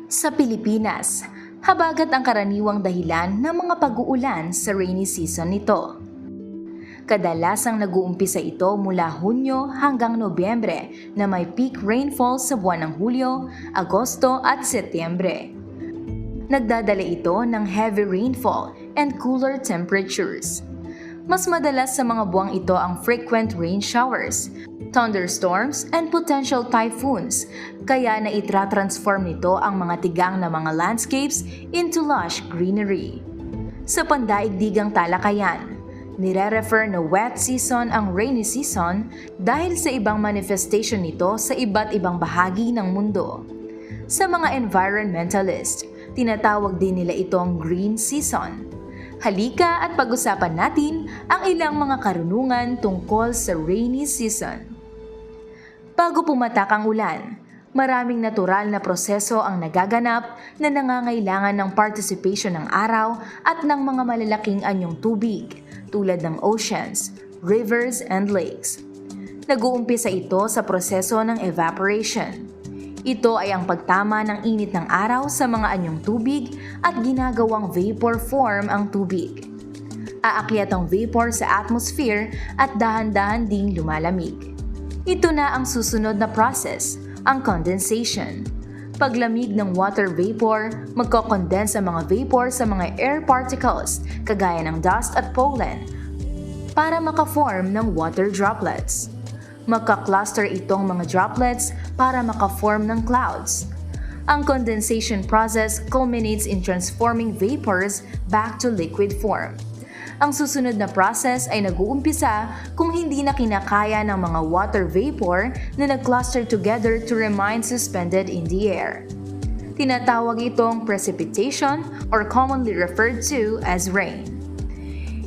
Sa Pilipinas, habagat ang karaniwang dahilan ng mga pag-uulan sa rainy season nito. Kadalasang nag-uumpisa ito mula Hunyo hanggang Nobyembre na may peak rainfall sa buwan ng Hulyo, Agosto at Setyembre. Nagdadala ito ng heavy rainfall and cooler temperatures. Mas madalas sa mga buwang ito ang frequent rain showers, thunderstorms, and potential typhoons, kaya na itra-transform nito ang mga tigang na mga landscapes into lush greenery. Sa pandaigdigang talakayan, nire-refer na wet season ang rainy season dahil sa ibang manifestation nito sa iba't ibang bahagi ng mundo. Sa mga environmentalist, tinatawag din nila itong green season. Halika at pag-usapan natin ang ilang mga karunungan tungkol sa rainy season. Bago pumatak ang ulan, maraming natural na proseso ang nagaganap na nangangailangan ng participation ng araw at ng mga malalaking anyong tubig tulad ng oceans, rivers, and lakes. Nag-uumpisa ito sa proseso ng evaporation. Ito ay ang pagtama ng init ng araw sa mga anyong tubig at ginagawang vapor form ang tubig. Aakyat ang vapor sa atmosphere at dahan-dahan ding lumalamig. Ito na ang susunod na process, ang condensation. Paglamig ng water vapor, magkocondense ang mga vapor sa mga air particles kagaya ng dust at pollen para makaform ng water droplets. Magka-cluster itong mga droplets para makaform ng clouds. Ang condensation process culminates in transforming vapors back to liquid form. Ang susunod na process ay nag-uumpisa kung hindi na kinakaya ng mga water vapor na nag-cluster together to remain suspended in the air. Tinatawag itong precipitation or commonly referred to as rain.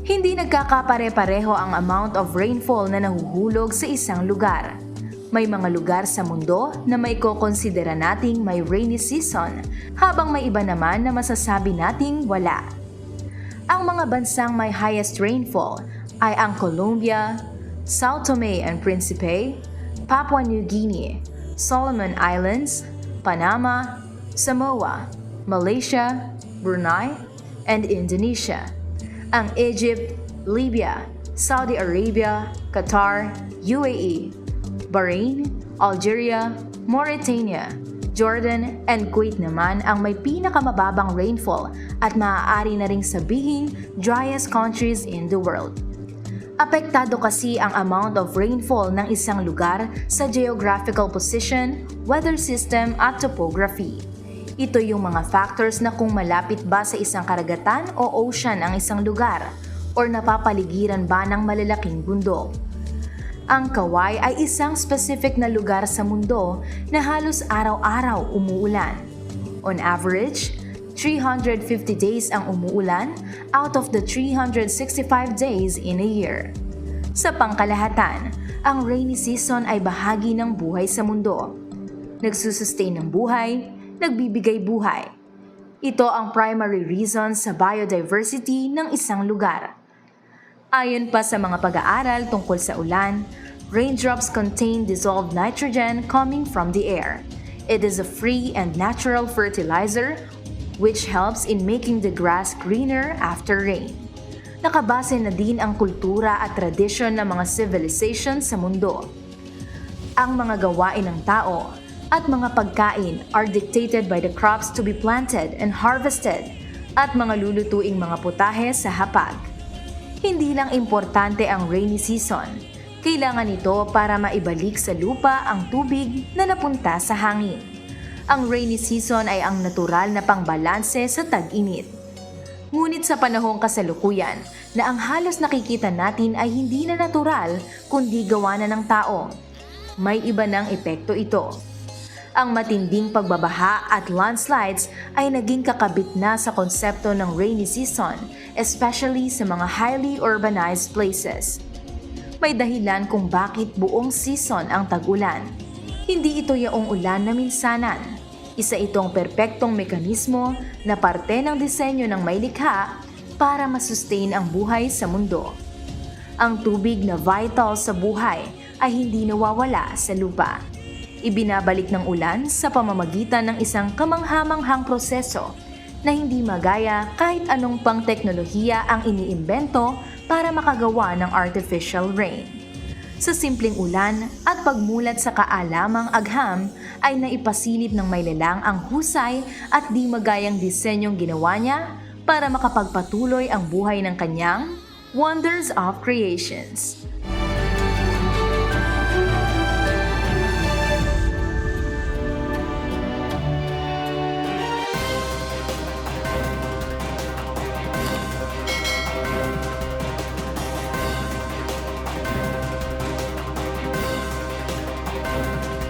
Hindi nagkakapare-pareho ang amount of rainfall na nahuhulog sa isang lugar. May mga lugar sa mundo na may kokonsidera nating may rainy season, habang may iba naman na masasabi nating wala. Ang mga bansang may highest rainfall ay ang Colombia, Sao Tome and Principe, Papua New Guinea, Solomon Islands, Panama, Samoa, Malaysia, Brunei, and Indonesia. Ang Egypt, Libya, Saudi Arabia, Qatar, UAE, Bahrain, Algeria, Mauritania, Jordan, and Kuwait naman ang may pinakamababang rainfall at maaari na ring sabihing driest countries in the world. Apektado kasi ang amount of rainfall ng isang lugar sa geographical position, weather system at topography. Ito yung mga factors na kung malapit ba sa isang karagatan o ocean ang isang lugar or napapaligiran ba ng malalaking bundok. Ang Kauai ay isang specific na lugar sa mundo na halos araw-araw umuulan. On average, 350 days ang umuulan out of the 365 days in a year. Sa pangkalahatan, ang rainy season ay bahagi ng buhay sa mundo. Nagsusustain ng buhay, nagbibigay buhay. Ito ang primary reason sa biodiversity ng isang lugar. Ayon pa sa mga pag-aaral tungkol sa ulan, raindrops contain dissolved nitrogen coming from the air. It is a free and natural fertilizer which helps in making the grass greener after rain. Nakabase na din ang kultura at tradisyon ng mga civilization sa mundo. Ang mga gawain ng tao at mga pagkain are dictated by the crops to be planted and harvested at mga lulutuing mga putahe sa hapag. Hindi lang importante ang rainy season. Kailangan ito para maibalik sa lupa ang tubig na napunta sa hangin. Ang rainy season ay ang natural na pangbalanse sa tag-init. Ngunit sa panahong kasalukuyan, na ang halos nakikita natin ay hindi na natural kundi gawa na ng tao. May iba ng epekto ito. Ang matinding pagbabaha at landslides ay naging kakabit na sa konsepto ng rainy season, especially sa mga highly urbanized places. May dahilan kung bakit buong season ang tag-ulan. Hindi ito yaong ulan na minsanan. Isa itong perpektong mekanismo na parte ng disenyo ng may likha para masustain ang buhay sa mundo. Ang tubig na vital sa buhay ay hindi nawawala sa lupa. Ibinabalik ng ulan sa pamamagitan ng isang kamanghamanghang proseso na hindi magaya kahit anong pang teknolohiya ang iniimbento para makagawa ng artificial rain. Sa simpleng ulan at pagmulat sa kaalamang agham ay naipasilip ng Maylalang ang husay at di magayang disenyong ginawa niya para makapagpatuloy ang buhay ng kanyang Wonders of Creations.